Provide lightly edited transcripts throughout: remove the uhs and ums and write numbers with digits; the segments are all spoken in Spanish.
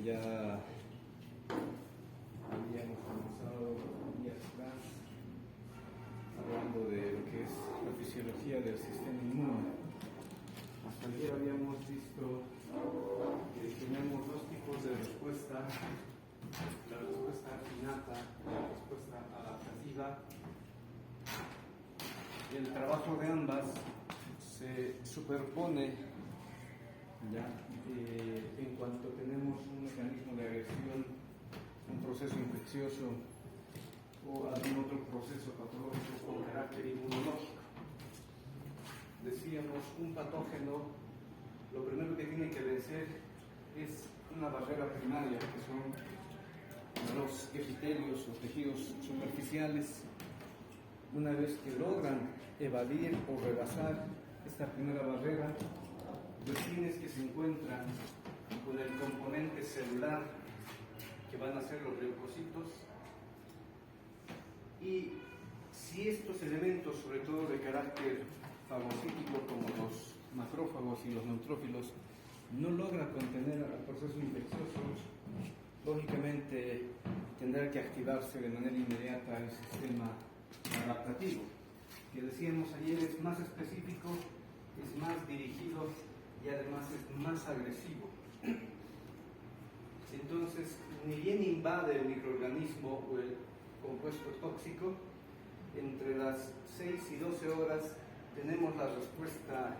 ya habíamos comenzado días atrás hablando de lo que es la fisiología del sistema inmune. Hasta ayer habíamos visto que tenemos dos tipos de respuesta: la respuesta innata y la respuesta adaptativa. El trabajo de ambas se superpone en cuanto tenemos un mecanismo de agresión, un proceso infeccioso o algún otro proceso patológico con carácter inmunológico. Decíamos, un patógeno lo primero que tiene que vencer es una barrera primaria, que son los epitelios o tejidos superficiales. Una vez que logran evadir o rebasar esta primera barrera, recién es que se encuentran con el componente celular, que van a ser los leucocitos, y si estos elementos, sobre todo de carácter fagocítico como los macrófagos y los neutrófilos, no logran contener al proceso infeccioso, lógicamente tendrá que activarse de manera inmediata el sistema adaptativo, que decíamos ayer es más específico, es más dirigido y además es más agresivo. Entonces, ni bien invade el microorganismo o el compuesto tóxico, entre las 6 y 12 horas tenemos la respuesta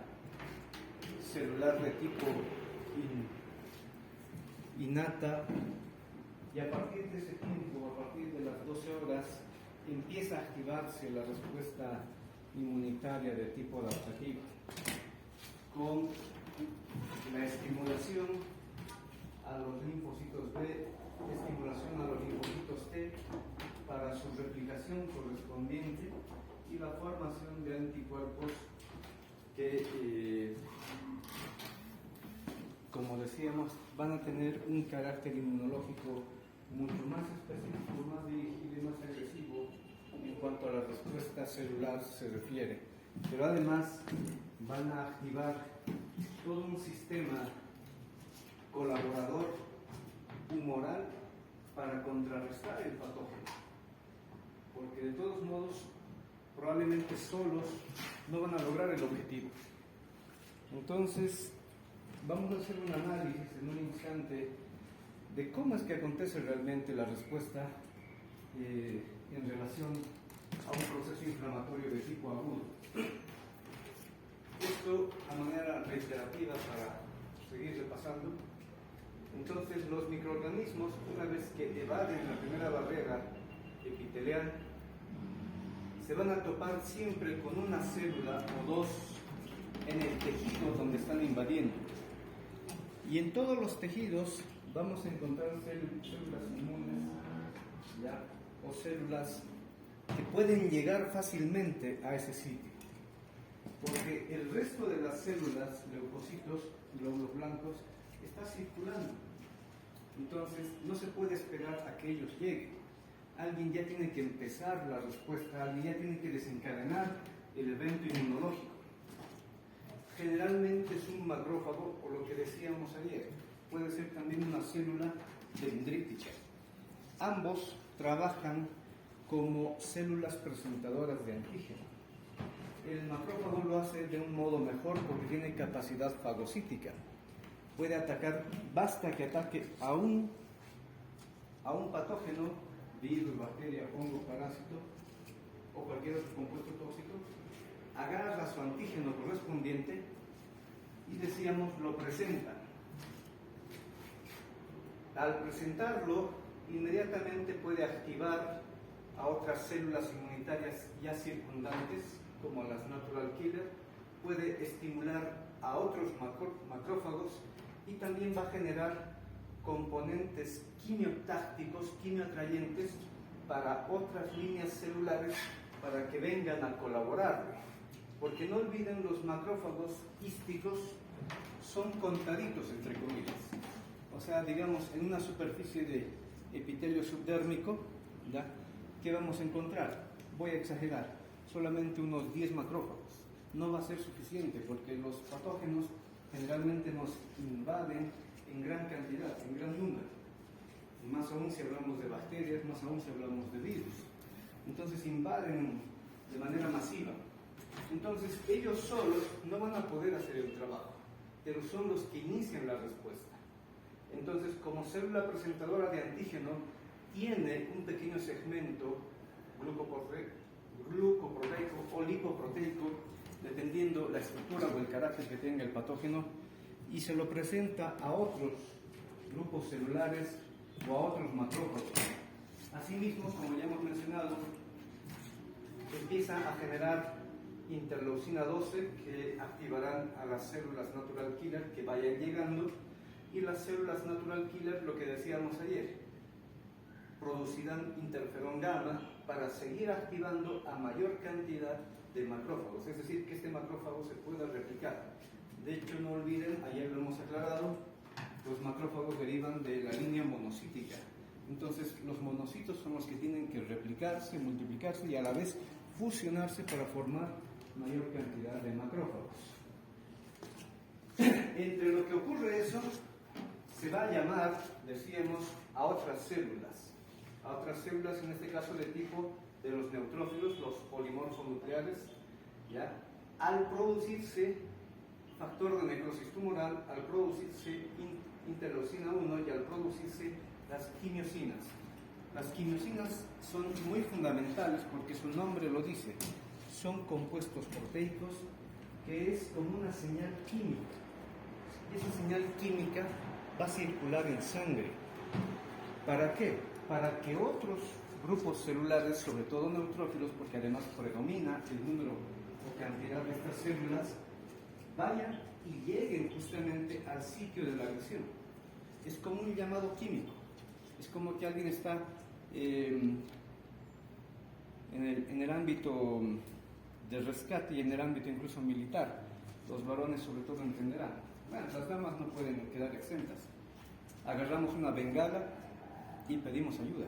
celular de tipo innata, y a partir de ese tiempo, a partir de las 12 horas, empieza a activarse la respuesta inmunitaria de tipo adaptativo, con la estimulación a los linfocitos B, estimulación a los linfocitos T para su replicación correspondiente y la formación de anticuerpos que, como decíamos, van a tener un carácter inmunológico mucho más específico, más dirigido y más agresivo en cuanto a la respuesta celular se refiere. Pero además van a activar todo un sistema colaborador humoral para contrarrestar el patógeno, porque de todos modos probablemente solos no van a lograr el objetivo. Entonces vamos a hacer un análisis en un instante de cómo es que acontece realmente la respuesta en relación a un proceso inflamatorio de tipo agudo. Esto a manera reiterativa para seguir repasando. Entonces, los microorganismos, una vez que evaden la primera barrera epitelial, se van a topar siempre con una célula o dos en el tejido donde están invadiendo. Y en todos los tejidos vamos a encontrar células inmunes, o células que pueden llegar fácilmente a ese sitio, porque el resto de las células, leucocitos, glóbulos blancos, está circulando. Entonces no se puede esperar a que ellos lleguen. Alguien ya tiene que empezar la respuesta, alguien ya tiene que desencadenar el evento inmunológico. Generalmente es un macrófago, por lo que decíamos ayer, puede ser también una célula dendrítica. Ambos trabajan como células presentadoras de antígeno. El macrófago lo hace de un modo mejor porque tiene capacidad fagocítica. Puede atacar, basta que ataque a un patógeno, virus, bacteria, hongo, parásito o cualquier otro compuesto tóxico, agarra su antígeno correspondiente y decíamos lo presenta. Al presentarlo, inmediatamente puede activar a otras células inmunitarias ya circundantes, como las natural killer, puede estimular a otros macrófagos y también va a generar componentes quimiotácticos, quimioatrayentes para otras líneas celulares para que vengan a colaborar. Porque no olviden, los macrófagos hísticos son contaditos, entre comillas. O sea, digamos, en una superficie de epitelio subdérmico, ¿qué vamos a encontrar? Voy a exagerar, solamente unos 10 macrófagos. No va a ser suficiente porque los patógenos generalmente nos invaden en gran cantidad, en gran número. Más aún si hablamos de bacterias, más aún si hablamos de virus. Entonces invaden de manera masiva. Entonces ellos solos no van a poder hacer el trabajo, pero son los que inician la respuesta. Entonces, como célula presentadora de antígeno, tiene un pequeño segmento glucoproteico o lipoproteico, dependiendo la estructura o el carácter que tenga el patógeno, y se lo presenta a otros grupos celulares o a otros macrófagos. Asimismo, como ya hemos mencionado, empieza a generar interleucina 12 que activarán a las células natural killer que vayan llegando, y las células natural killer, lo que decíamos ayer, producirán interferón gamma para seguir activando a mayor cantidad de macrófagos, es decir, que este macrófago se pueda replicar. De hecho, no olviden, ayer lo hemos aclarado, los macrófagos derivan de la línea monocítica. Entonces, los monocitos son los que tienen que replicarse, multiplicarse y a la vez fusionarse para formar mayor cantidad de macrófagos. Entre lo que ocurre eso, se va a llamar, decíamos, a otras células en este caso de tipo de los neutrófilos, los polimorfonucleares, ¿ya? Al producirse factor de necrosis tumoral, al producirse interleucina 1 y al producirse las quimiosinas. Las quimiosinas son muy fundamentales porque su nombre lo dice, son compuestos proteicos que es como una señal química. Esa señal química va a circular en sangre. ¿Para qué? Para que otros grupos celulares, sobre todo neutrófilos, porque además predomina el número o cantidad de estas células, vayan y lleguen justamente al sitio de la agresión. Es como un llamado químico. Es como que alguien está en el ámbito de rescate y en el ámbito incluso militar. Los varones sobre todo entenderán. Bueno, las damas no pueden quedar exentas. Agarramos una bengala y pedimos ayuda,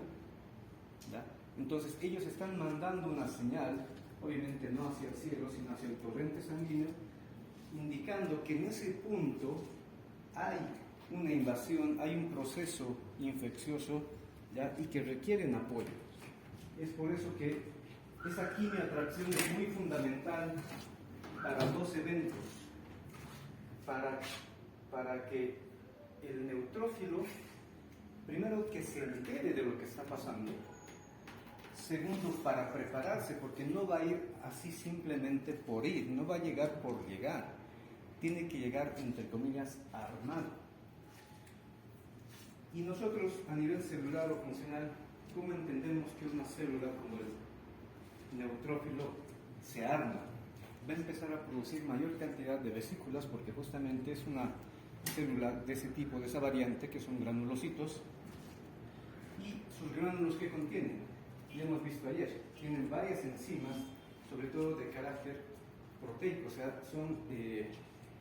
¿ya? Entonces ellos están mandando una señal, obviamente no hacia el cielo, sino hacia el torrente sanguíneo, indicando que en ese punto hay una invasión, hay un proceso infeccioso, ¿ya? Y que requieren apoyo. Es por eso que esa quimioatracción es muy fundamental para dos eventos. Para que el neutrófilo, primero, que se entere de lo que está pasando. Segundo, para prepararse, porque no va a ir así simplemente por ir, no va a llegar por llegar. Tiene que llegar, entre comillas, armado. Y nosotros, a nivel celular o funcional, ¿cómo entendemos que una célula como el neutrófilo se arma? Va a empezar a producir mayor cantidad de vesículas porque justamente es una célula de ese tipo, de esa variante, que son granulocitos. Y sus gránulos, ¿qué contienen? Ya hemos visto ayer, tienen varias enzimas, sobre todo de carácter proteico, o sea,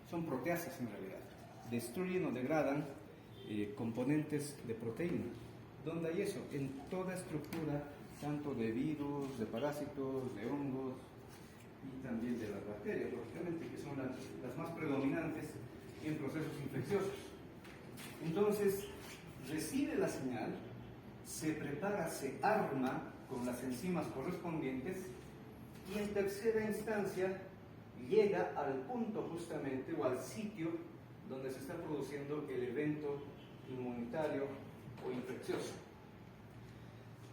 son proteasas en realidad. Destruyen o degradan componentes de proteína. ¿Dónde hay eso? En toda estructura, tanto de virus, de parásitos, de hongos y también de las bacterias, lógicamente, que son las más predominantes en procesos infecciosos. Entonces, recibe la señal, se prepara, se arma con las enzimas correspondientes y en tercera instancia llega al punto justamente o al sitio donde se está produciendo el evento inmunitario o infeccioso.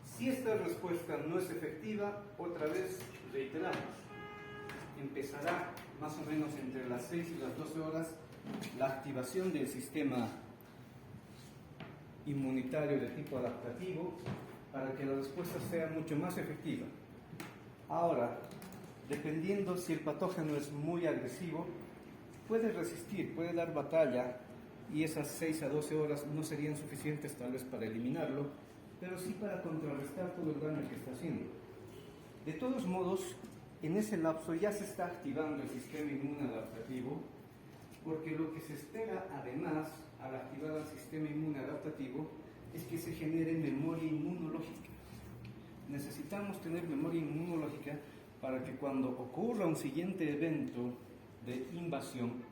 Si esta respuesta no es efectiva, otra vez reiteramos, empezará más o menos entre las 6 y las 12 horas la activación del sistema inmunitario de tipo adaptativo para que la respuesta sea mucho más efectiva. Ahora, dependiendo si el patógeno es muy agresivo, puede resistir, puede dar batalla y esas 6 a 12 horas no serían suficientes tal vez para eliminarlo, pero sí para contrarrestar todo el daño que está haciendo. De todos modos, en ese lapso ya se está activando el sistema inmune adaptativo, porque lo que se espera además al activar el sistema inmune adaptativo es que se genere memoria inmunológica. Necesitamos tener memoria inmunológica para que cuando ocurra un siguiente evento de invasión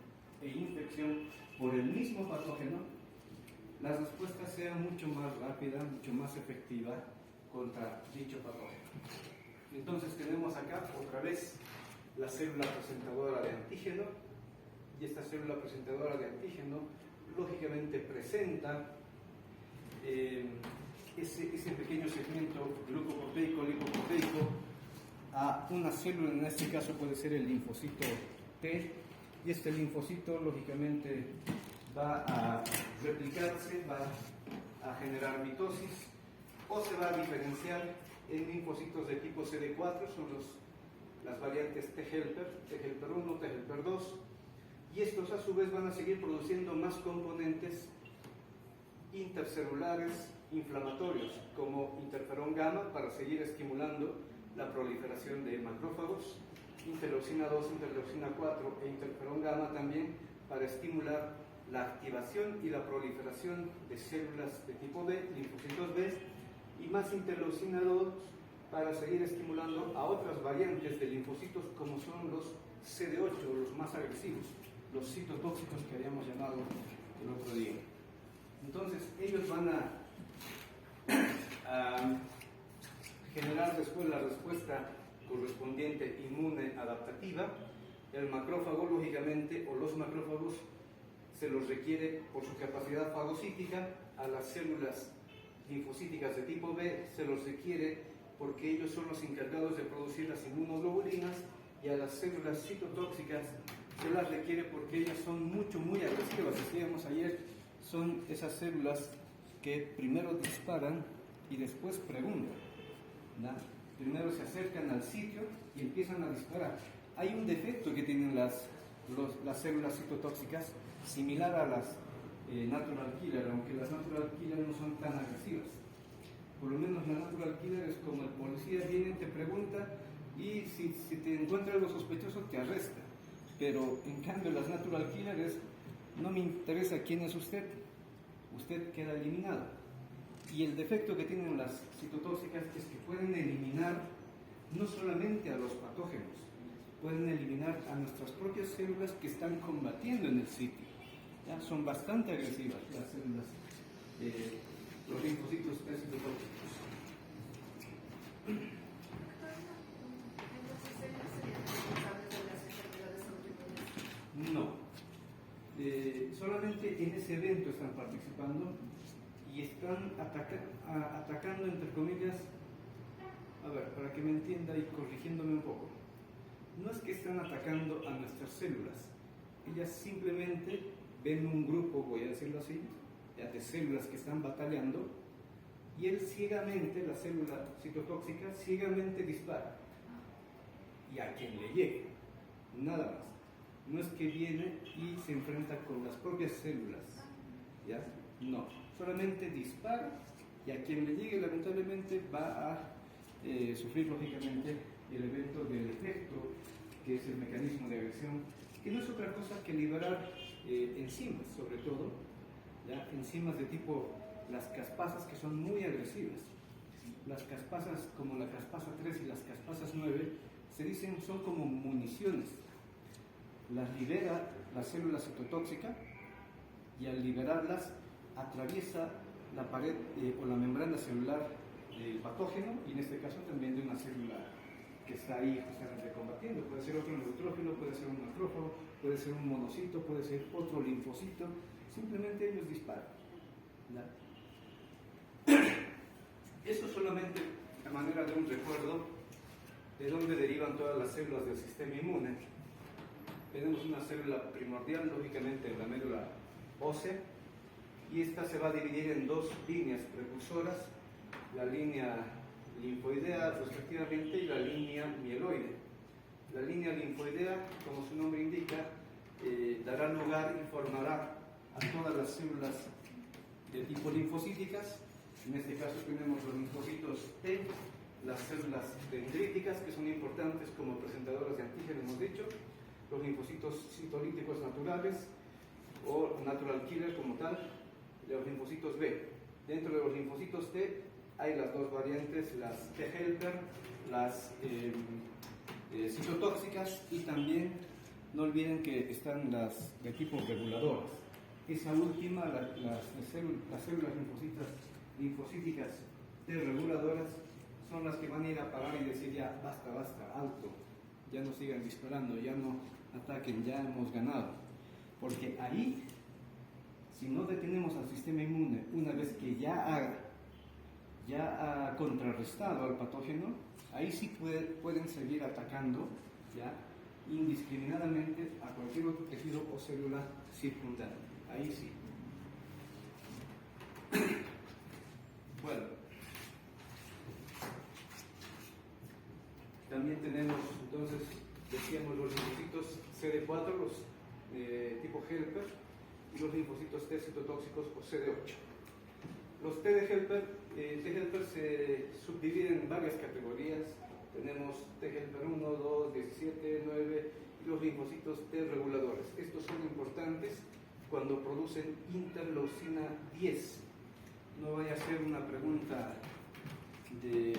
e infección por el mismo patógeno, la respuesta sea mucho más rápida, mucho más efectiva contra dicho patógeno. Entonces tenemos acá otra vez la célula presentadora de antígeno, y esta célula presentadora de antígeno lógicamente presenta ese pequeño segmento glucoproteico, lipoproteico a una célula, en este caso puede ser el linfocito T, y este linfocito lógicamente va a replicarse, va a generar mitosis o se va a diferenciar en linfocitos de tipo CD4, son las variantes T helper 1, T helper 2, y estos a su vez van a seguir produciendo más componentes intercelulares inflamatorios como interferón gamma para seguir estimulando la proliferación de macrófagos, interleucina 2, interleucina 4 e interferón gamma también para estimular la activación y la proliferación de células de tipo B, linfocitos B, y más interleucina 2 para seguir estimulando a otras variantes de linfocitos como son los CD8, los más agresivos, los citotóxicos que habíamos llamado el otro día. Entonces ellos van a generar después la respuesta correspondiente inmune adaptativa. El macrófago, lógicamente, o los macrófagos, se los requiere por su capacidad fagocítica. A las células linfocíticas de tipo B se los requiere porque ellos son los encargados de producir las inmunoglobulinas, y a las células citotóxicas se las requiere porque ellas son muy agresivas. Decíamos ayer, son esas células que primero disparan y después preguntan, ¿no? Primero se acercan al sitio y empiezan a disparar. Hay un defecto que tienen las células citotóxicas similar a las natural killer, aunque las natural killer no son tan agresivas. Por lo menos la natural killer es como el policía viene, te pregunta, y si te encuentra algo sospechoso te arresta. Pero en cambio las natural killer es, no me interesa quién es usted queda eliminado. Y el defecto que tienen las citotóxicas es que pueden eliminar no solamente a los patógenos, pueden eliminar a nuestras propias células que están combatiendo en el sitio. ¿Ya? Son bastante agresivas las células, los linfocitos citotóxicos. No. Solamente en ese evento están participando y están atacando, entre comillas, a ver, para que me entienda y corrigiéndome un poco. No es que están atacando a nuestras células, ellas simplemente ven un grupo, voy a decirlo así, de células que están batallando, y él ciegamente, la célula citotóxica, ciegamente dispara. Y a quien le llegue, nada más. No es que viene y se enfrenta con las propias células, ¿ya? No, solamente dispara, y a quien le llegue lamentablemente va a sufrir lógicamente el evento del efecto, que es el mecanismo de agresión, que no es otra cosa que liberar enzimas, sobre todo, ¿ya? Enzimas de tipo las caspasas, que son muy agresivas. Las caspasas, como la caspasa 3 y las caspasas 9, se dicen son como municiones. Las libera la célula citotóxica, y al liberarlas atraviesa la pared o la membrana celular del patógeno, y en este caso también de una célula que está ahí justamente combatiendo. Puede ser otro neutrófilo, puede ser un macrófago, puede ser un monocito, puede ser otro linfocito. Simplemente ellos disparan, ¿no? Eso solamente a manera de un recuerdo de dónde derivan todas las células del sistema inmune. Tenemos una célula primordial, lógicamente, en la médula ósea, y esta se va a dividir en dos líneas precursoras, la línea linfoidea respectivamente y la línea mieloide. La línea linfoidea, como su nombre indica, dará lugar y formará a todas las células de tipo linfocíticas. En este caso tenemos los linfocitos T, las células dendríticas, que son importantes como presentadoras de antígeno, hemos dicho, los linfocitos citolíticos naturales o natural killer como tal, los linfocitos B. Dentro de los linfocitos T hay las dos variantes, las T helper, las citotóxicas, y también no olviden que están las de tipo reguladoras, esa última, las células linfocíticas T reguladoras, son las que van a ir a parar y decir ya, basta, alto, ya no sigan disparando, ya no ataquen, ya hemos ganado. Porque ahí, si no detenemos al sistema inmune, una vez que ya ha contrarrestado al patógeno, ahí sí pueden seguir atacando ya indiscriminadamente a cualquier otro tejido o célula circundante. Ahí sí. Bueno, también tenemos, entonces, decíamos los linfocitos CD4, los tipo helper, y los linfocitos T citotóxicos o CD8. Los T helper se subdividen en varias categorías. Tenemos T helper 1, 2, 17, 9 y los linfocitos T reguladores. Estos son importantes cuando producen interleucina 10. No vaya a ser una pregunta de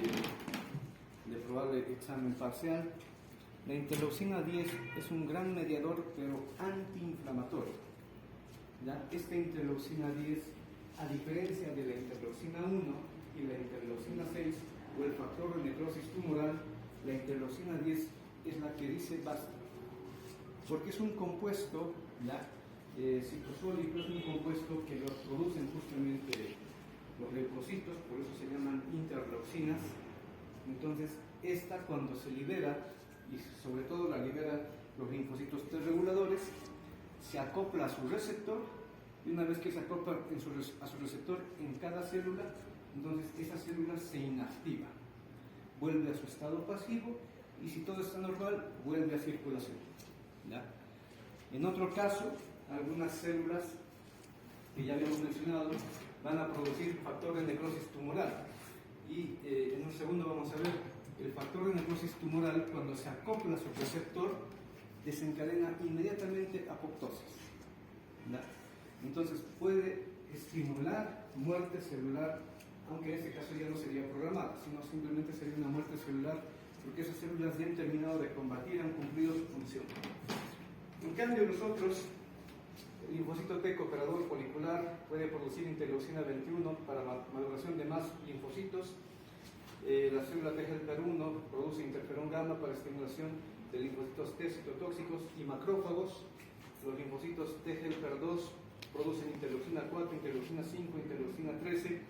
probable examen parcial. La interleucina 10 es un gran mediador, pero antiinflamatorio. ¿Ya? Esta interleucina 10, a diferencia de la interleucina 1 y la interleucina 6 o el factor de necrosis tumoral, la interleucina 10 es la que dice basta, porque es un compuesto, ¿ya? Citosólico, es un compuesto que lo producen justamente los leucocitos, por eso se llaman interleucinas. Entonces, esta cuando se libera, y sobre todo la libera los linfocitos T reguladores, se acopla a su receptor, y una vez que se acopla a su receptor en cada célula, entonces esa célula se inactiva, vuelve a su estado pasivo, y si todo está normal, vuelve a circulación. ¿Ya? En otro caso, algunas células que ya habíamos mencionado van a producir factor de necrosis tumoral, y en un segundo vamos a ver el factor de necrosis tumoral, cuando se acopla a su receptor, desencadena inmediatamente apoptosis. ¿Ya? Entonces puede estimular muerte celular, aunque en este caso ya no sería programada, sino simplemente sería una muerte celular, porque esas células ya han terminado de combatir, han cumplido su función. En cambio, los otros, el linfocito T cooperador folicular puede producir interleucina 21 para maduración de más linfocitos. La célula T helper 1 produce interferón gamma para estimulación de linfocitos T citotóxicos y macrófagos. Los linfocitos T helper 2 producen interleucina 4, interleucina 5, interleucina 13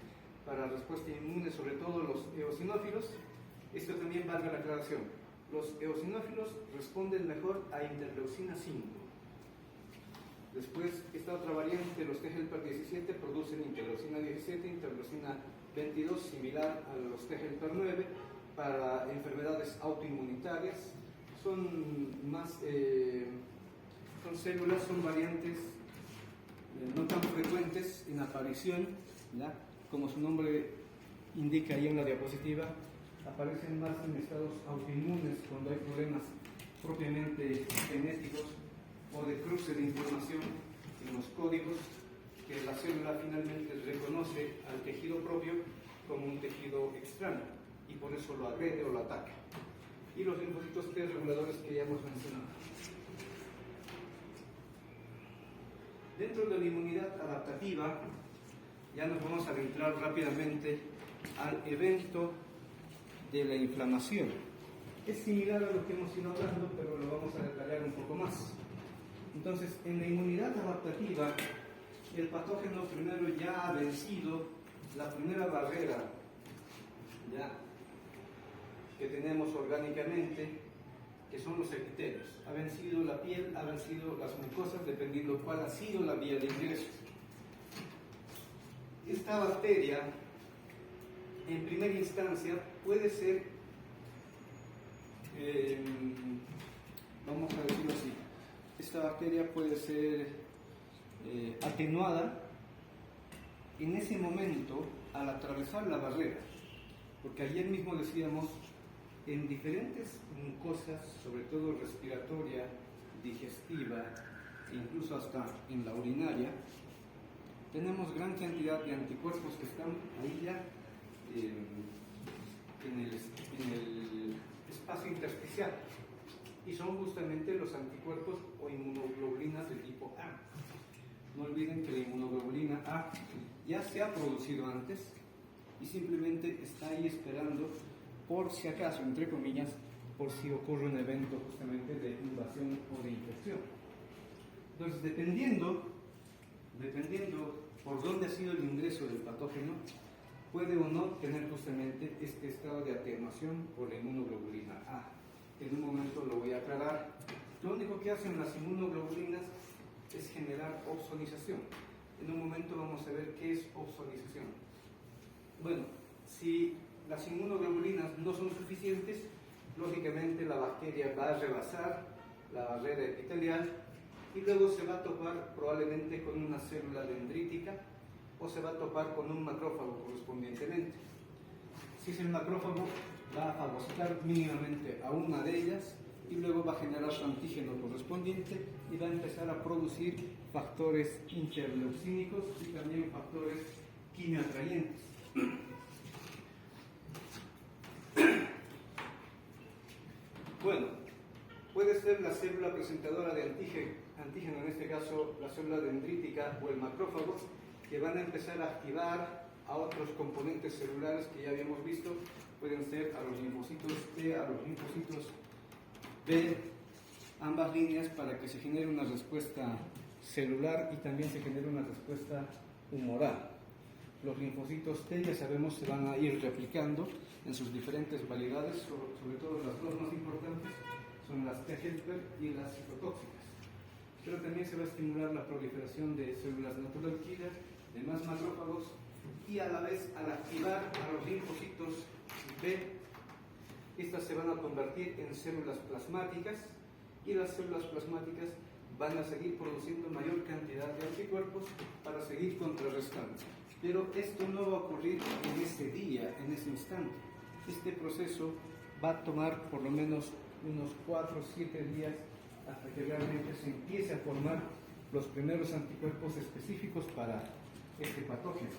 para respuesta inmune, sobre todo los eosinófilos. Esto también valga la aclaración. Los eosinófilos responden mejor a interleucina 5. Después, esta otra variante, los T helper 17, producen interleucina 17, interleucina 22, similar a los T helper 9, para enfermedades autoinmunitarias. Son células, son variantes no tan frecuentes en aparición, ¿ya? Como su nombre indica ahí en la diapositiva, aparecen más en estados autoinmunes cuando hay problemas propiamente genéticos o de cruce de información en los códigos que la célula finalmente reconoce al tejido propio como un tejido extraño y por eso lo agrede o lo ataca. Y los linfocitos T reguladores que ya hemos mencionado. Dentro de la inmunidad adaptativa, ya nos vamos a adentrar rápidamente al evento de la inflamación. Es similar a lo que hemos ido hablando, pero lo vamos a detallar un poco más. Entonces, en la inmunidad adaptativa, el patógeno primero ya ha vencido la primera barrera ya que tenemos orgánicamente, que son los epitelios. Ha vencido la piel, ha vencido las mucosas, dependiendo cuál ha sido la vía de ingreso. Esta bacteria, en primera instancia, puede ser, vamos a decirlo así, esta bacteria puede ser atenuada en ese momento al atravesar la barrera, porque ayer mismo decíamos, en diferentes mucosas, sobre todo respiratoria, digestiva, e incluso hasta en la urinaria, tenemos gran cantidad de anticuerpos que están ahí ya en el espacio intersticial, y son justamente los anticuerpos o inmunoglobulinas de tipo A. No olviden que la inmunoglobulina A ya se ha producido antes y simplemente está ahí esperando por si acaso, entre comillas, por si ocurre un evento justamente de invasión o de infección. Entonces, dependiendo por dónde ha sido el ingreso del patógeno, puede o no tener justamente este estado de atenuación por la inmunoglobulina A. En un momento lo voy a aclarar. Lo único que hacen las inmunoglobulinas es generar opsonización. En un momento vamos a ver qué es opsonización. Bueno, si las inmunoglobulinas no son suficientes, lógicamente la bacteria va a rebasar la barrera epitelial y luego se va a topar probablemente con una célula dendrítica o se va a topar con un macrófago correspondientemente. Si es el macrófago, va a fagocitar mínimamente a una de ellas y luego va a generar su antígeno correspondiente y va a empezar a producir factores interleucínicos y también factores quimioatrayentes. Bueno, puede ser la célula presentadora de antígeno, en este caso la célula dendrítica o el macrófago, que van a empezar a activar a otros componentes celulares que ya habíamos visto. Pueden ser a los linfocitos T, a los linfocitos B, ambas líneas, para que se genere una respuesta celular y también se genere una respuesta humoral. Los linfocitos T, ya sabemos, se van a ir replicando en sus diferentes variedades, sobre todo las dos más importantes son las T helper y las citotóxicas. Pero también se va a estimular la proliferación de células natural killer, de más macrófagos, y a la vez, al activar a los linfocitos B, estas se van a convertir en células plasmáticas y las células plasmáticas van a seguir produciendo mayor cantidad de anticuerpos para seguir contrarrestando. Pero esto no va a ocurrir en ese día, en ese instante. Este proceso va a tomar por lo menos unos 4 o 7 días hasta que realmente se empiece a formar los primeros anticuerpos específicos para este patógeno.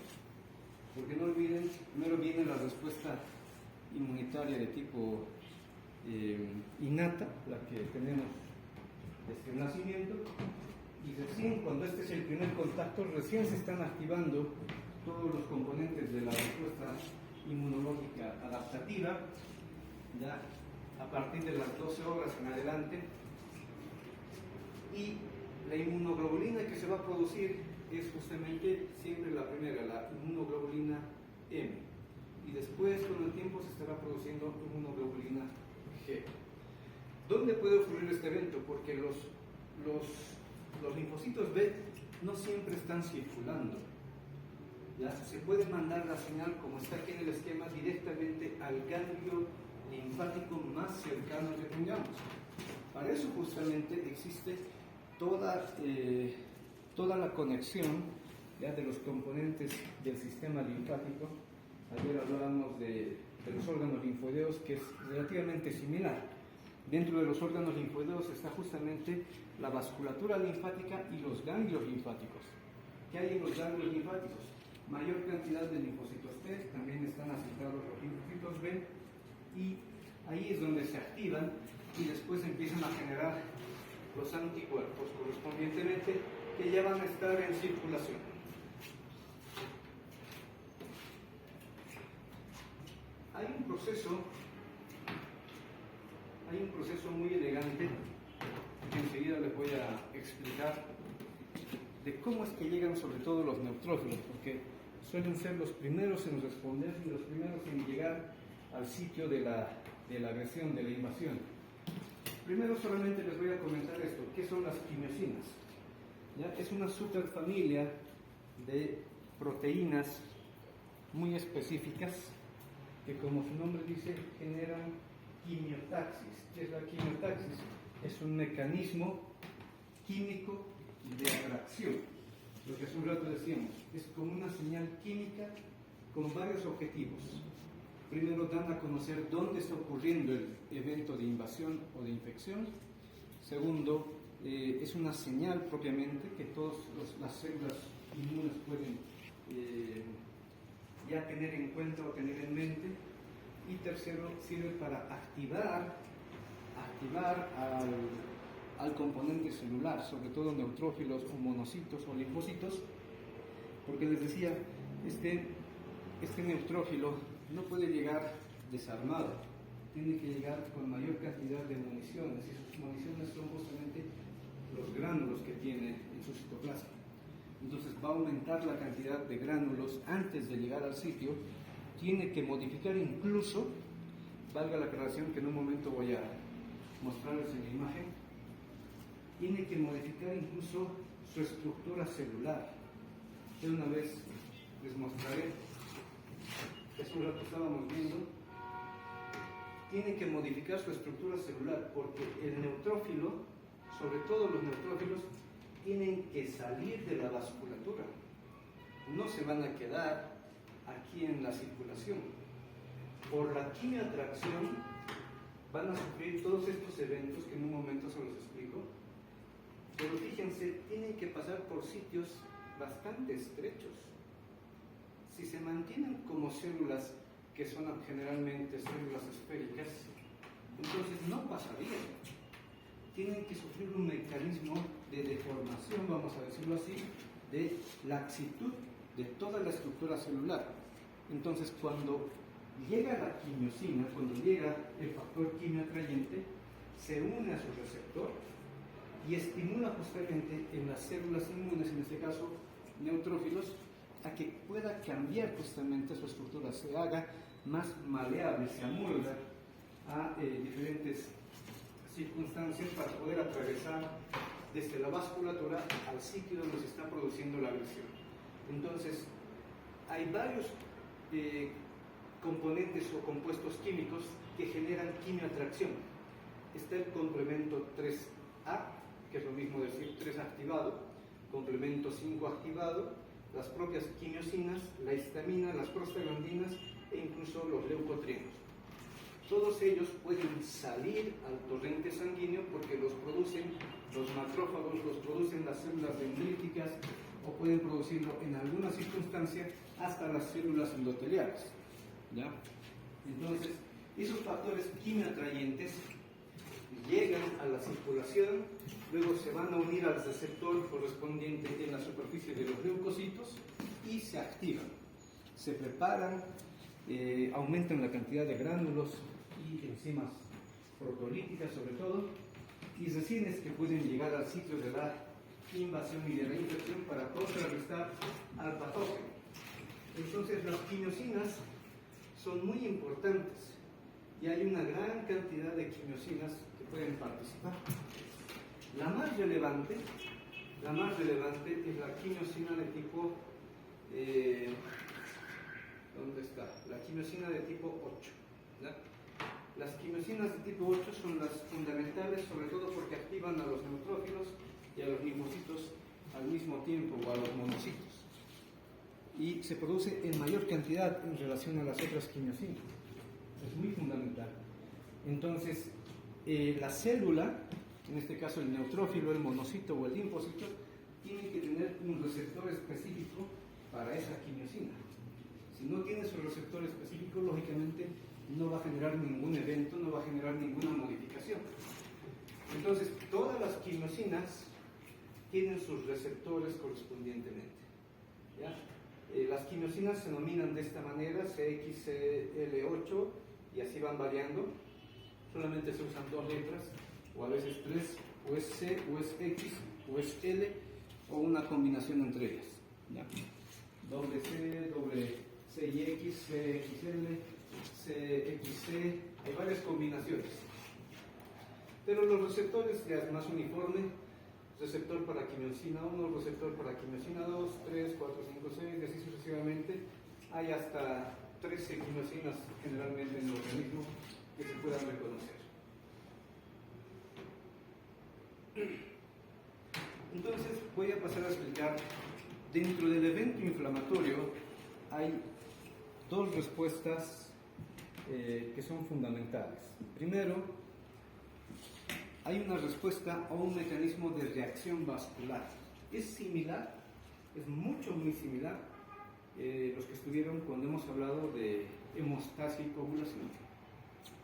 Porque no olviden, primero viene la respuesta inmunitaria de tipo innata, la que tenemos desde el nacimiento, y recién cuando este es el primer contacto, recién se están activando todos los componentes de la respuesta inmunológica adaptativa, ya a partir de las 12 horas en adelante, y la inmunoglobulina que se va a producir es justamente siempre la primera, la inmunoglobulina M, y después con el tiempo se estará produciendo inmunoglobulina G. ¿Dónde puede ocurrir este evento? Porque los linfocitos B no siempre están circulando. ¿Ya? Se puede mandar la señal, como está aquí en el esquema, directamente al ganglio linfático más cercano que tengamos. Para eso justamente existe toda la conexión, ¿ya?, de los componentes del sistema linfático. Ayer hablábamos de los órganos linfoideos, que es relativamente similar. Dentro de los órganos linfoideos está justamente la vasculatura linfática y los ganglios linfáticos. ¿Qué hay en los ganglios linfáticos? Mayor cantidad de linfocitos T, también están asentados los linfocitos B, y ahí es donde se activan y después empiezan a generar los anticuerpos correspondientemente, que ya van a estar en circulación. Hay un proceso muy elegante que enseguida les voy a explicar de cómo es que llegan sobre todo los neutrófilos, porque suelen ser los primeros en responder y los primeros en llegar al sitio de la agresión, de la invasión. Primero solamente les voy a comentar esto, ¿qué son las quimiosinas? ¿Ya? Es una superfamilia de proteínas muy específicas que, como su nombre dice, generan quimiotaxis. ¿Qué es la quimiotaxis? Es un mecanismo químico de atracción. Lo que hace un rato decíamos, es como una señal química con varios objetivos. Primero, dan a conocer dónde está ocurriendo el evento de invasión o de infección. Segundo, es una señal propiamente que todas las células inmunes pueden ya tener en cuenta o tener en mente. Y tercero, sirve para activar al componente celular, sobre todo neutrófilos o monocitos o linfocitos, porque les decía, este neutrófilo no puede llegar desarmado, tiene que llegar con mayor cantidad de municiones, y sus municiones son justamente los gránulos que tiene en su citoplasma. Entonces va a aumentar la cantidad de gránulos antes de llegar al sitio, tiene que modificar incluso, valga la aclaración que en un momento voy a mostrarles en la imagen, tiene que modificar incluso su estructura celular. De una vez les mostraré, hace un rato estábamos viendo, tiene que modificar su estructura celular porque el neutrófilo, sobre todo los neutrófilos, tienen que salir de la vasculatura, no se van a quedar aquí en la circulación. Por la quimioatracción van a sufrir todos estos eventos que en un momento se los explico, pero fíjense, tienen que pasar por sitios bastante estrechos. Si se mantienen como células que son generalmente células esféricas, entonces no pasaría. Tienen que sufrir un mecanismo de deformación, vamos a decirlo así, de laxitud de toda la estructura celular. Entonces, cuando llega la quimiosina, cuando llega el factor quimioatrayente, se une a su receptor y estimula justamente en las células inmunes, en este caso neutrófilos, a que pueda cambiar justamente su estructura, se haga más maleable, se amolda a diferentes circunstancias para poder atravesar desde la vasculatura al sitio donde se está produciendo la agresión. Entonces, hay varios componentes o compuestos químicos que generan quimioatracción. Está el complemento 3A, que es lo mismo decir 3 activado, complemento 5 activado, las propias quimiosinas, la histamina, las prostaglandinas e incluso los leucotrienos. Todos ellos pueden salir al torrente sanguíneo porque los producen los macrófagos, los producen las células dendríticas o pueden producirlo en alguna circunstancia hasta las células endoteliales. ¿Ya? Entonces, esos factores quimioatrayentes llegan a la circulación, luego se van a unir al receptor correspondiente en la superficie de los leucocitos y se activan, se preparan, aumentan la cantidad de gránulos y enzimas proteolíticas sobre todo, y recién es que pueden llegar al sitio de la invasión y de la infección para contrarrestar al patógeno. Entonces las quimiosinas son muy importantes y hay una gran cantidad de quimiosinas que pueden participar. La más relevante es la quimiosina de tipo ¿dónde está? La quimiosina de tipo 8. ¿Ya? Las quimiosinas de tipo 8 son las fundamentales, sobre todo porque activan a los neutrófilos y a los linfocitos al mismo tiempo, o a los monocitos. Y se produce en mayor cantidad en relación a las otras quimiosinas. Es muy fundamental. Entonces, la célula, en este caso el neutrófilo, el monocito o el linfocito, tiene que tener un receptor específico para esa quimiosina. Si no tiene su receptor específico, lógicamente no va a generar ningún evento, no va a generar ninguna modificación. Entonces, todas las quimiosinas tienen sus receptores correspondientemente. ¿Ya? Las quimiosinas se denominan de esta manera, CXCL8, y así van variando. Solamente se usan 2 letras, o a veces 3, o es C, o es X, o es L, o una combinación entre ellas. ¿Ya? Doble C, doble CIX, CXL, CXC, hay varias combinaciones. Pero los receptores ya es más uniforme, receptor para quimiosina 1, receptor para quimiosina 2, 3, 4, 5, 6, y así sucesivamente. Hay hasta 13 quimiosinas generalmente en el organismo que se puedan reconocer. Entonces voy a pasar a explicar, dentro del evento inflamatorio hay 2 respuestas que son fundamentales. Primero, hay una respuesta a un mecanismo de reacción vascular. Es similar, es muy similar, los que estuvieron cuando hemos hablado de hemostasia y coagulación.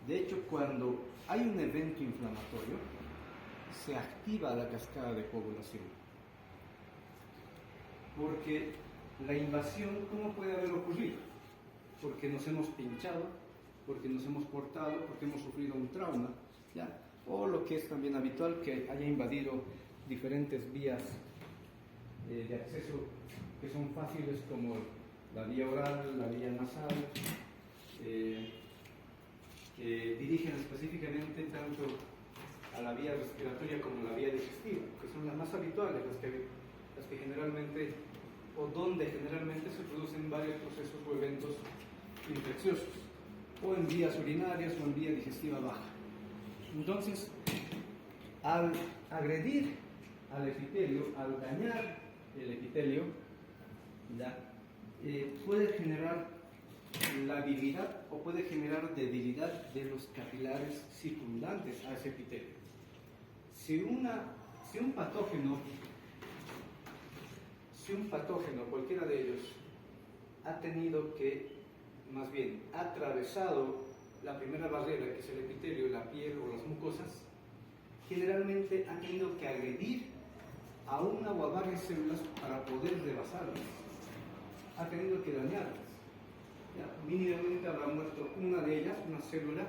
De hecho, cuando hay un evento inflamatorio, se activa la cascada de coagulación. Porque la invasión, ¿cómo puede haber ocurrido? Porque nos hemos pinchado, porque nos hemos cortado, porque hemos sufrido un trauma, ¿ya? O lo que es también habitual, que haya invadido diferentes vías de acceso que son fáciles, como la vía oral, la vía nasal, que dirigen específicamente tanto a la vía respiratoria como la vía digestiva, que son las más habituales, las que generalmente, o donde generalmente se producen varios procesos o eventos infecciosos, o en vías urinarias o en vía digestiva baja. Entonces, al agredir al epitelio, al dañar el epitelio, puede generar labilidad o puede generar debilidad de los capilares circundantes a ese epitelio. Si un patógeno, cualquiera de ellos, ha tenido que, más bien, ha atravesado la primera barrera, que es el epitelio, la piel o las mucosas, generalmente han tenido que agredir a una o a varias células para poder rebasarlas. Ha tenido que dañarlas. Mínimamente habrá muerto una de ellas, una célula,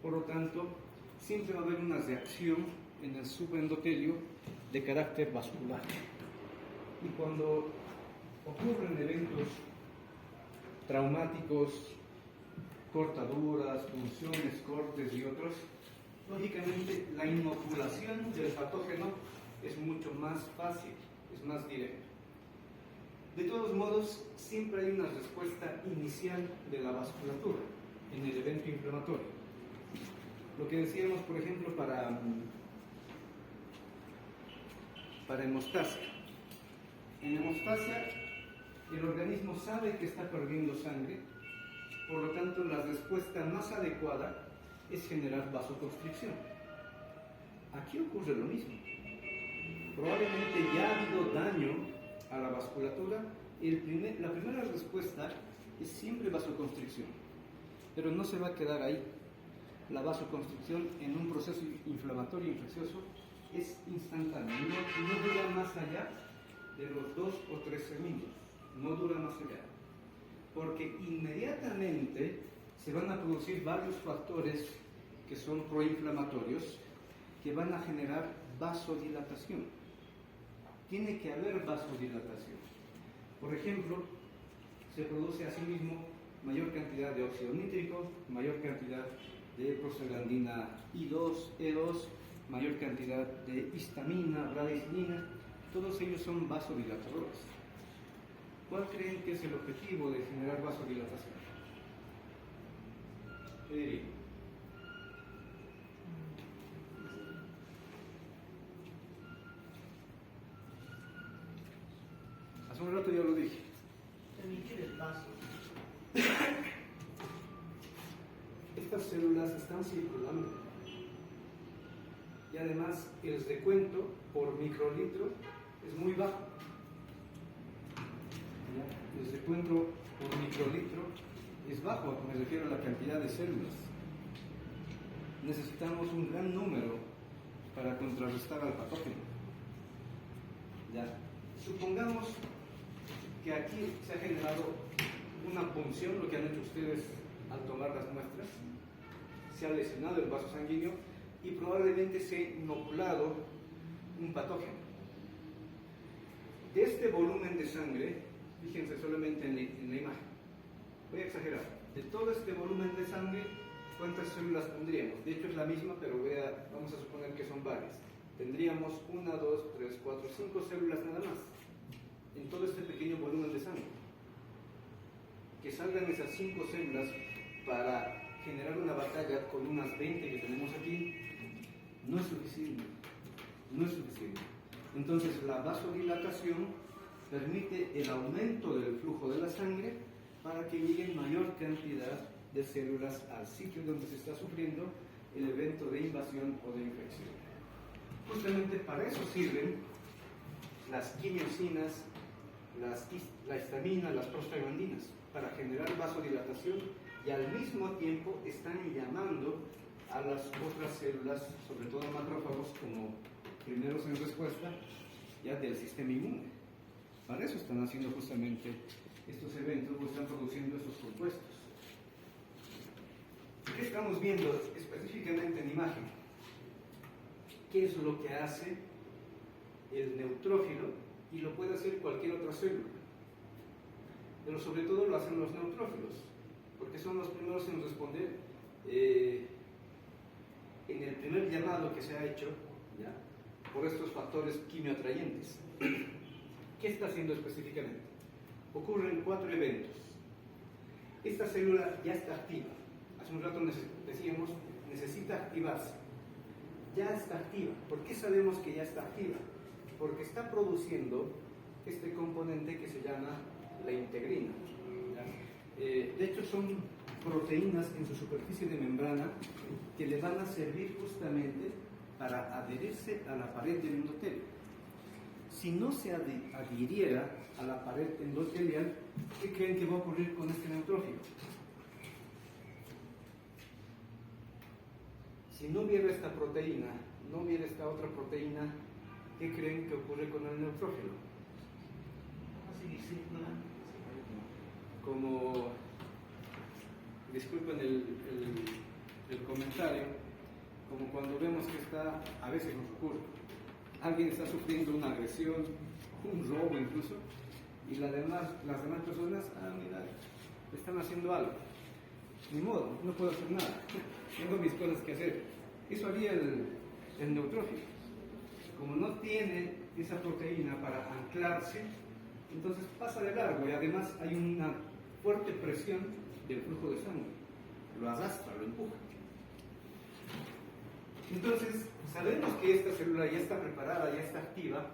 por lo tanto, siempre va a haber una reacción en el subendotelio de carácter vascular. Y cuando ocurren eventos traumáticos, cortaduras, punciones, cortes y otros, lógicamente la inoculación del patógeno es mucho más fácil, es más directa. De todos modos, siempre hay una respuesta inicial de la vasculatura en el evento inflamatorio. Lo que decíamos, por ejemplo, para hemostasia. En hemostasia, el organismo sabe que está perdiendo sangre, por lo tanto, la respuesta más adecuada es generar vasoconstricción. Aquí ocurre lo mismo. Probablemente ya ha habido daño a la vasculatura y la primera respuesta es siempre vasoconstricción. Pero no se va a quedar ahí. La vasoconstricción en un proceso inflamatorio infeccioso es instantáneo, no dura más allá de los 2 o 3 segundos, no dura más allá. Porque inmediatamente se van a producir varios factores que son proinflamatorios que van a generar vasodilatación. Tiene que haber vasodilatación. Por ejemplo, se produce asimismo mayor cantidad de óxido nítrico, mayor cantidad de prostaglandina I2, E2, mayor cantidad de histamina, bradicilina, todos ellos son vasodilatadores. ¿Cuál creen que es el objetivo de generar vasodilatación? ¿Qué dirían? Hace un rato ya lo dije. Permitir el paso. Estas células están circulando y además el recuento por microlitro es muy bajo. El recuento por microlitro es bajo, me refiero a la cantidad de células. Necesitamos un gran número para contrarrestar al patógeno. Supongamos que aquí se ha generado una punción, lo que han hecho ustedes al tomar las muestras, se ha lesionado el vaso sanguíneo y probablemente se ha inoculado un patógeno. De este volumen de sangre, fíjense solamente en la imagen, voy a exagerar, de todo este volumen de sangre, ¿cuántas células tendríamos? De hecho es la misma, pero vamos a suponer que son varias. Tendríamos 1, 2, 3, 4, 5 células nada más, en todo este pequeño volumen de sangre. Que salgan esas 5 células para generar una batalla con unas 20 que tenemos aquí, no es suficiente. No es suficiente. Entonces la vasodilatación permite el aumento del flujo de la sangre para que llegue mayor cantidad de células al sitio donde se está sufriendo el evento de invasión o de infección. Justamente para eso sirven las quimiosinas, la histamina, las prostaglandinas, para generar vasodilatación y al mismo tiempo están llamando a las otras células, sobre todo macrófagos, como primeros en respuesta ya del sistema inmune. Para eso están haciendo justamente estos eventos, o están produciendo estos compuestos. ¿Qué estamos viendo específicamente en imagen? ¿Qué es lo que hace el neutrófilo? Y lo puede hacer cualquier otra célula. Pero sobre todo lo hacen los neutrófilos, porque son los primeros en responder en el primer llamado que se ha hecho, ¿ya?, por estos factores quimioatrayentes. ¿Qué está haciendo específicamente? Ocurren 4 eventos. Esta célula ya está activa. Hace un rato decíamos, necesita activarse. Ya está activa. ¿Por qué sabemos que ya está activa? Porque está produciendo este componente que se llama la integrina. De hecho, son proteínas en su superficie de membrana que le van a servir justamente para adherirse a la pared del endotelio. Si no se adhiriera a la pared endotelial, ¿qué creen que va a ocurrir con este neutrófilo? Si no hubiera esta proteína, no hubiera esta otra proteína, ¿qué creen que ocurre con el neutrófilo? Como, disculpen el comentario, como cuando vemos que está, a veces nos ocurre, alguien está sufriendo una agresión, un robo incluso, y las demás personas, mira, están haciendo algo. Ni modo, no puedo hacer nada, tengo mis cosas que hacer. Eso haría el neutrófilo. Como no tiene esa proteína para anclarse, entonces pasa de largo y además hay una fuerte presión del flujo de sangre. Lo arrastra, lo empuja. Entonces, sabemos que esta célula ya está preparada, ya está activa,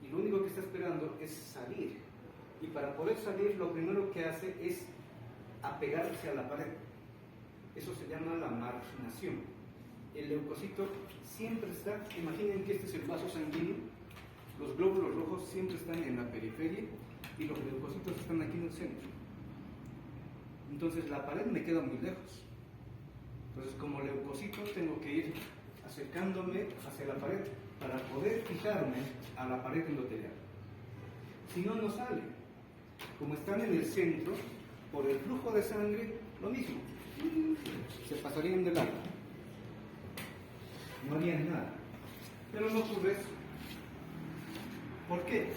y lo único que está esperando es salir. Y para poder salir, lo primero que hace es apegarse a la pared. Eso se llama la marginación. El leucocito siempre está, imaginen que este es el vaso sanguíneo, los glóbulos rojos siempre están en la periferia y los leucocitos están aquí en el centro. Entonces la pared me queda muy lejos. Entonces, como leucocito tengo que ir acercándome hacia la pared para poder fijarme a la pared endotelial. Si no, no sale. Como están en el centro, por el flujo de sangre, lo mismo. Se pasarían de largo. No harían nada. Pero no ocurre eso. ¿Por qué?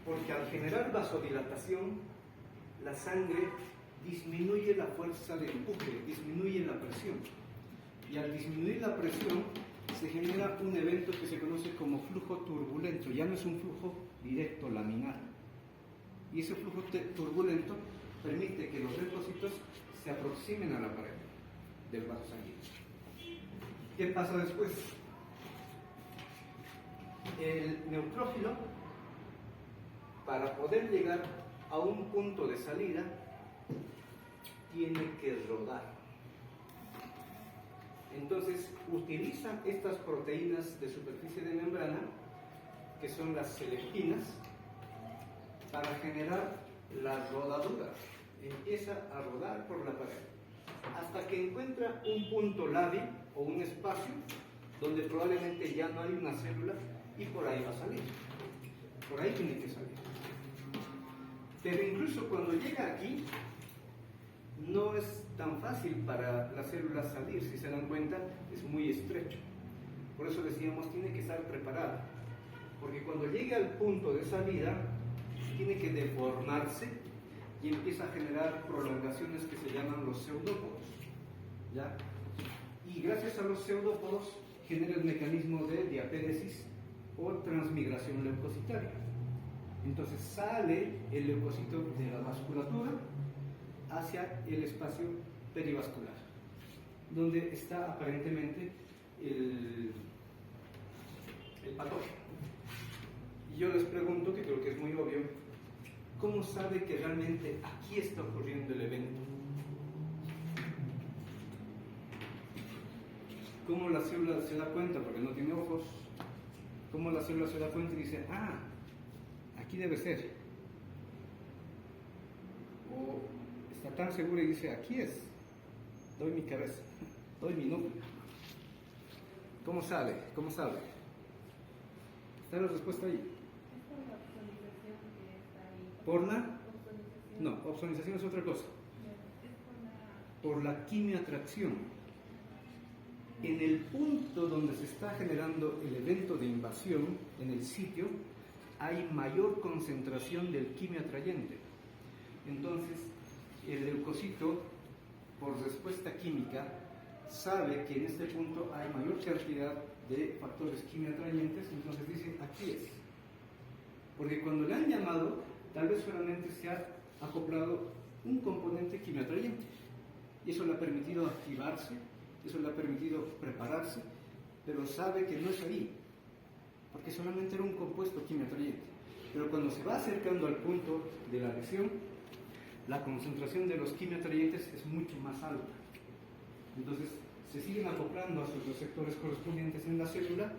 Porque al generar vasodilatación, la sangre disminuye la fuerza de empuje, disminuye la presión. Y al disminuir la presión, se genera un evento que se conoce como flujo turbulento. Ya no es un flujo directo, laminar. Y ese flujo turbulento permite que los leucocitos se aproximen a la pared del vaso sanguíneo. ¿Qué pasa después? El neutrófilo, para poder llegar a un punto de salida, tiene que rodar. Entonces utilizan estas proteínas de superficie de membrana, que son las selectinas, para generar la rodadura. Empieza a rodar por la pared hasta que encuentra un punto lábil o un espacio donde probablemente ya no hay una célula y por ahí va a salir. Por ahí tiene que salir. Pero incluso cuando llega aquí, no es tan fácil para la célula salir. Si se dan cuenta, es muy estrecho. Por eso decíamos, tiene que estar preparado. Porque cuando llegue al punto de salida, tiene que deformarse y empieza a generar prolongaciones que se llaman los pseudópodos. ¿Ya? Y gracias a los pseudópodos genera el mecanismo de diapéresis o transmigración leucocitaria. Entonces sale el leucocito de la vasculatura hacia el espacio perivascular, donde está aparentemente el patógeno. Y yo les pregunto, que creo que es muy obvio, ¿cómo sabe que realmente aquí está ocurriendo el evento? ¿Cómo la célula se da cuenta? Porque no tiene ojos. ¿Cómo la célula se da cuenta y dice, aquí debe ser? O está tan segura y dice, aquí es. Doy mi cabeza, doy mi núcleo. ¿Cómo sale? ¿Cómo sale? ¿Está la respuesta ahí? Es por la opsonización que está ahí. ¿Por la? Opsonización. No, opsonización es otra cosa. Es Por la quimioatracción. En el punto donde se está generando el evento de invasión, en el sitio, hay mayor concentración del quimio atrayente. Entonces, el leucocito, por respuesta química, sabe que en este punto hay mayor cantidad de factores quimio atrayentes, entonces dice, aquí es. Porque cuando le han llamado, tal vez solamente se ha acoplado un componente quimio atrayente. Y eso le ha permitido activarse, eso le ha permitido prepararse, pero sabe que no es ahí, porque solamente era un compuesto quimio atrayente. Pero cuando se va acercando al punto de la lesión, la concentración de los quimio atrayentes es mucho más alta. Entonces, se siguen acoplando a sus receptores correspondientes en la célula,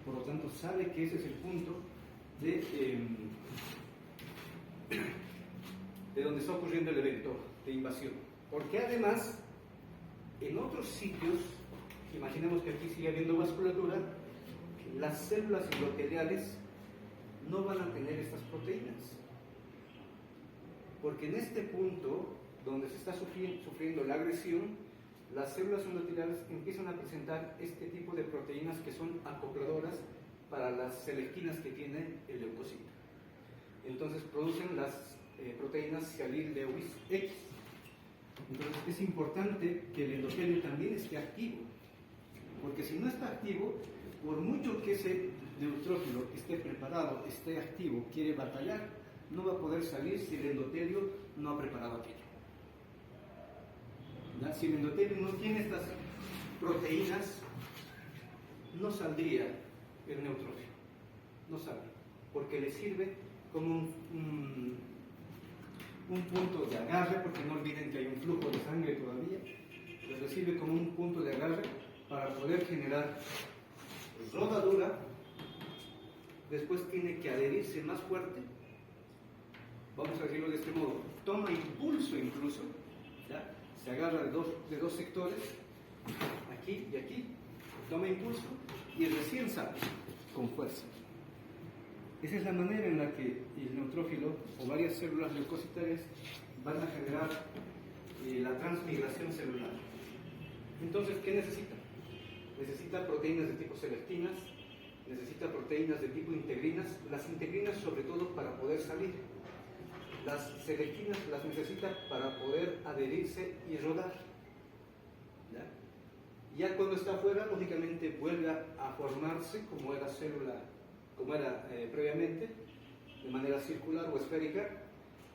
por lo tanto, sabe que ese es el punto de donde está ocurriendo el evento de invasión. Porque además, en otros sitios, imaginemos que aquí sigue habiendo vasculatura, las células endoteliales no van a tener estas proteínas. Porque en este punto, donde se está sufriendo la agresión, las células endoteliales empiezan a presentar este tipo de proteínas que son acopladoras para las selectinas que tiene el leucocito. Entonces producen las proteínas sialil-lewis X. Entonces es importante que el endotelio también esté activo, porque si no está activo, por mucho que ese neutrófilo esté preparado, esté activo, quiere batallar, no va a poder salir si el endotelio no ha preparado aquello. ¿Ya? Si el endotelio no tiene estas proteínas, no saldría el neutrófilo, no sale, porque le sirve como un punto de agarre, porque no olviden que hay un flujo de sangre todavía, pues le sirve como un punto de agarre para poder generar rodadura. Después tiene que adherirse más fuerte, vamos a decirlo de este modo, toma impulso incluso, ¿ya? Se agarra de dos sectores, aquí y aquí, toma impulso y recién sale con fuerza. Esa es la manera en la que el neutrófilo o varias células leucocitarias van a generar la transmigración celular. Entonces, ¿qué necesita? Necesita proteínas de tipo selectinas, necesita proteínas de tipo integrinas, las integrinas sobre todo para poder salir. Las selectinas las necesita para poder adherirse y rodar. Ya cuando está afuera, lógicamente vuelve a formarse como era previamente, de manera circular o esférica,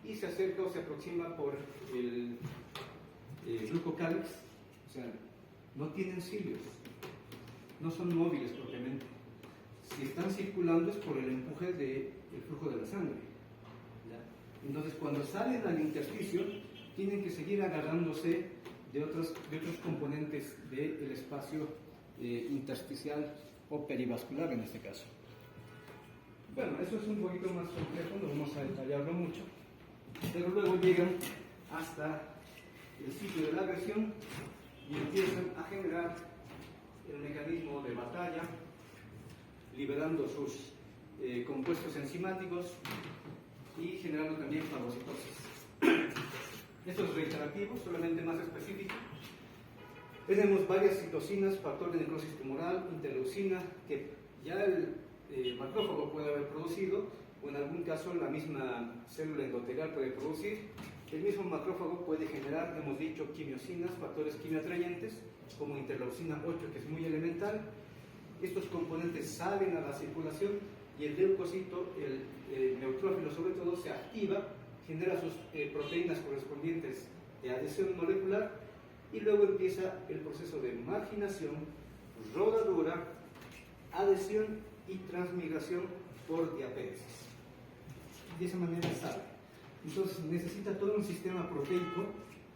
y se acerca o se aproxima por el glucocálix, o sea, no tienen cilios, no son móviles propiamente. Si están circulando es por el empuje del flujo de la sangre. Entonces, cuando salen al intersticio, tienen que seguir agarrándose de otros componentes del espacio intersticial o perivascular en este caso. Bueno, eso es un poquito más complejo, no vamos a detallarlo mucho, pero luego llegan hasta el sitio de la agresión y empiezan a generar el mecanismo de batalla, liberando sus compuestos enzimáticos y generando también fagocitosis. Esto es reiterativo, solamente más específico. Tenemos varias citocinas, factor de necrosis tumoral, interleucina, que ya el macrófago puede haber producido, o en algún caso la misma célula endotelial puede producir. El mismo macrófago puede generar, hemos dicho, quimiosinas, factores quimioatrayentes, como interleucina 8, que es muy elemental. Estos componentes salen a la circulación y el leucocito, el neutrófilo sobre todo, se activa, genera sus proteínas correspondientes de adhesión molecular y luego empieza el proceso de marginación, rodadura, adhesión y transmigración por diapéresis. De esa manera sale. Entonces necesita todo un sistema proteico.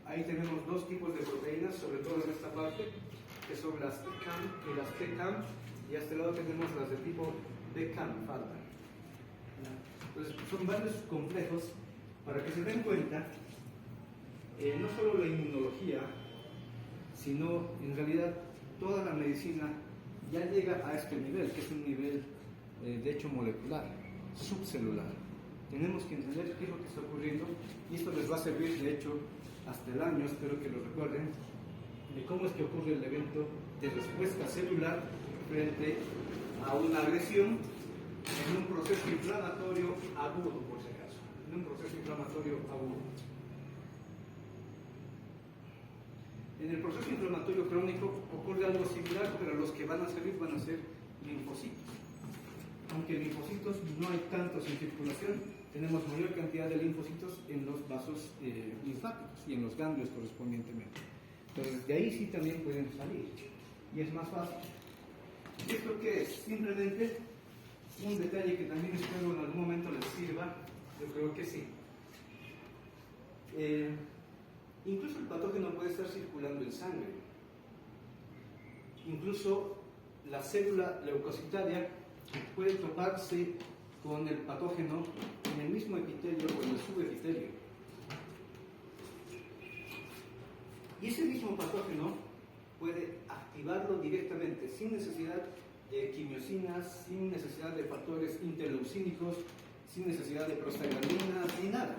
Ahí tenemos dos tipos de proteínas, sobre todo en esta parte, que son las ICAM y las PCAM, y a este lado tenemos las de tipo BCAM, faltan. Entonces son varios complejos para que se den cuenta, no solo la inmunología, sino en realidad toda la medicina ya llega a este nivel, que es un nivel de hecho molecular, subcelular. Tenemos que entender qué es lo que está ocurriendo y esto les va a servir de hecho hasta el año, espero que lo recuerden, de cómo es que ocurre el evento de respuesta celular frente a una agresión en un proceso inflamatorio agudo, por si acaso, en un proceso inflamatorio agudo. En el proceso inflamatorio crónico ocurre algo similar, pero los que van a salir van a ser linfocitos. Aunque linfocitos no hay tantos en circulación, tenemos mayor cantidad de linfocitos en los vasos linfáticos y en los ganglios correspondientemente. Entonces, de ahí sí también pueden salir. Y es más fácil. ¿Esto qué es? Simplemente un detalle que también espero en algún momento les sirva. Yo creo que sí. Incluso el patógeno puede estar circulando en sangre. Incluso la célula leucocitaria puede toparse con el patógeno en el mismo epitelio o en el subepitelio. Y ese mismo patógeno puede activarlo directamente, sin necesidad de quimiosinas, sin necesidad de factores interleucínicos, sin necesidad de prostaglandinas, ni nada.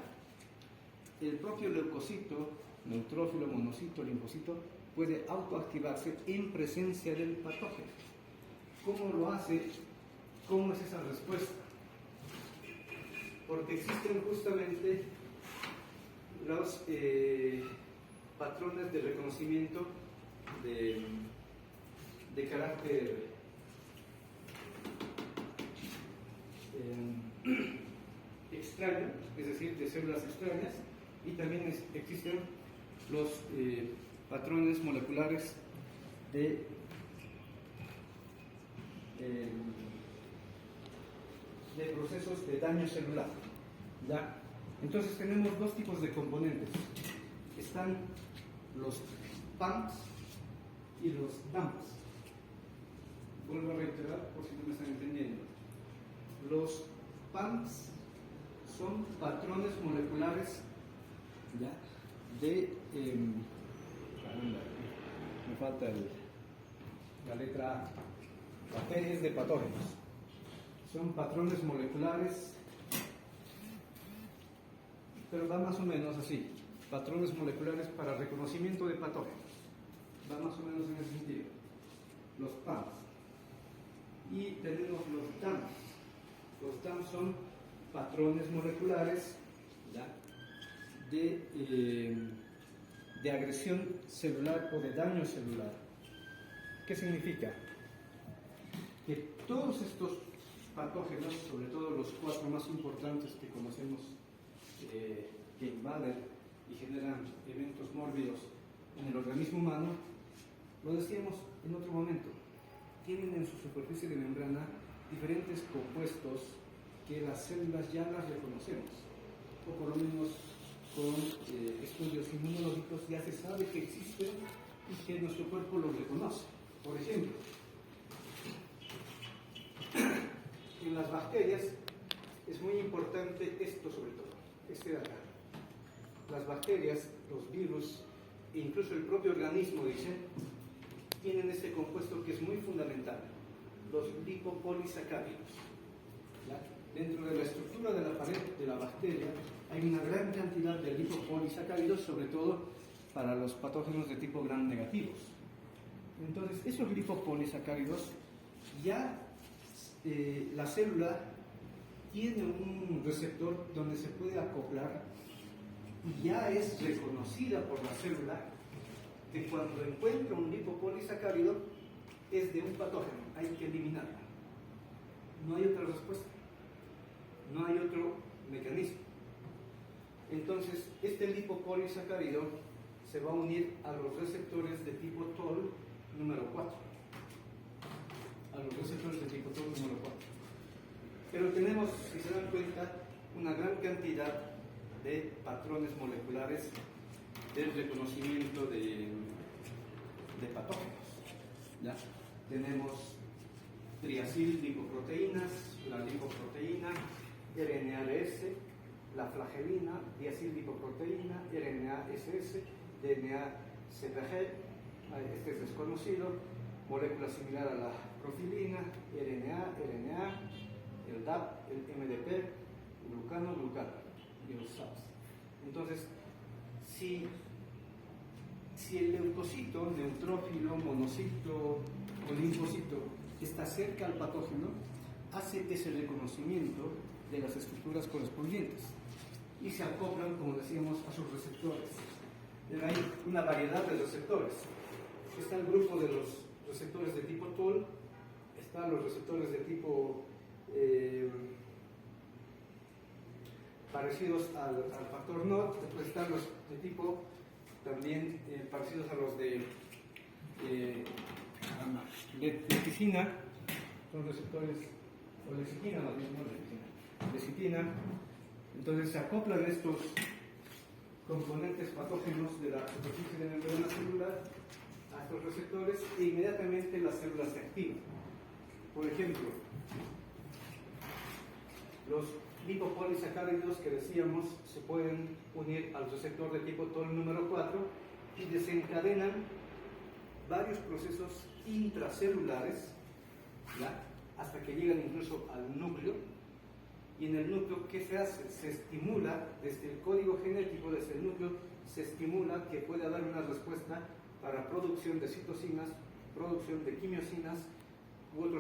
El propio leucocito, neutrófilo, monocito, linfocito, puede autoactivarse en presencia del patógeno. ¿Cómo lo hace? ¿Cómo es esa respuesta? Porque existen justamente los patrones de reconocimiento de carácter extraño, es decir, de células extrañas, y también existen los patrones moleculares de procesos de daño celular. ¿Ya? Entonces tenemos dos tipos de componentes. Están los PAMs y los DAMs. Vuelvo a reiterar por si no me están entendiendo. Los PAMs son patrones moleculares, ¿ya?, de caramba, me falta la letra A. Bacterias de patógenos. Son patrones moleculares, pero va más o menos así. Patrones moleculares para reconocimiento de patógenos. Va más o menos en ese sentido. Los PAMs. Y tenemos los DAMs. Los DAMs son patrones moleculares, ¿ya?, de agresión celular o de daño celular. ¿Qué significa? Que todos estos patógenos, sobre todo los cuatro más importantes que conocemos, que invaden y generan eventos mórbidos en el organismo humano, lo decíamos en otro momento, tienen en su superficie de membrana diferentes compuestos que las células ya las reconocemos, o por lo menos con estudios inmunológicos ya se sabe que existen y que nuestro cuerpo los reconoce. Por ejemplo, en las bacterias es muy importante esto, sobre todo, este de acá. Las bacterias, los virus e incluso el propio organismo, dicen, tienen este compuesto que es muy fundamental, los lipopolisacáridos. ¿Ya? Dentro de la estructura de la pared de la bacteria hay una gran cantidad de lipopolisacáridos, sobre todo para los patógenos de tipo gram negativos. Entonces, esos lipopolisacáridos ya la célula tiene un receptor donde se puede acoplar y ya es reconocida por la célula que cuando encuentra un lipopolisacárido es de un patógeno, hay que eliminarlo. No hay otra respuesta, no hay otro mecanismo. Entonces, este lipopolisacárido se va a unir a los receptores de tipo TOL número 4. A los receptores de tipo TOL número 4. Pero tenemos, si se dan cuenta, una gran cantidad de patrones moleculares del reconocimiento de patógenos. ¿Ya? Tenemos triacil lipoproteínas, la lipoproteína, RNA-DS, la flagelina, diacil lipoproteína, RNA-SS, DNA-CPG, este es desconocido, molécula similar a la profilina, RNA, el DAP, el MDP, glucano, glucato y los SAPs. Entonces, si el leucocito, neutrófilo, monocito o linfocito está cerca al patógeno, hace ese reconocimiento de las estructuras correspondientes y se acoplan, como decíamos, a sus receptores. Hay una variedad de receptores. Está el grupo de los receptores de tipo TOL, están los receptores de tipo parecidos al factor NOT, después están los de tipo también parecidos a los de lecitina, son receptores, o lecitina, más bien, no lecitina. Entonces se acoplan estos componentes patógenos de la superficie de la membrana celular a estos receptores e inmediatamente las células se activan. Por ejemplo, los lipopolisacáridos que decíamos se pueden unir al receptor de tipo TOL número 4 y desencadenan varios procesos intracelulares, ¿ya?, hasta que llegan incluso al núcleo. Y en el núcleo, ¿qué se hace? Se estimula desde el código genético, desde el núcleo, se estimula que pueda dar una respuesta para producción de citocinas, producción de quimiosinas u otros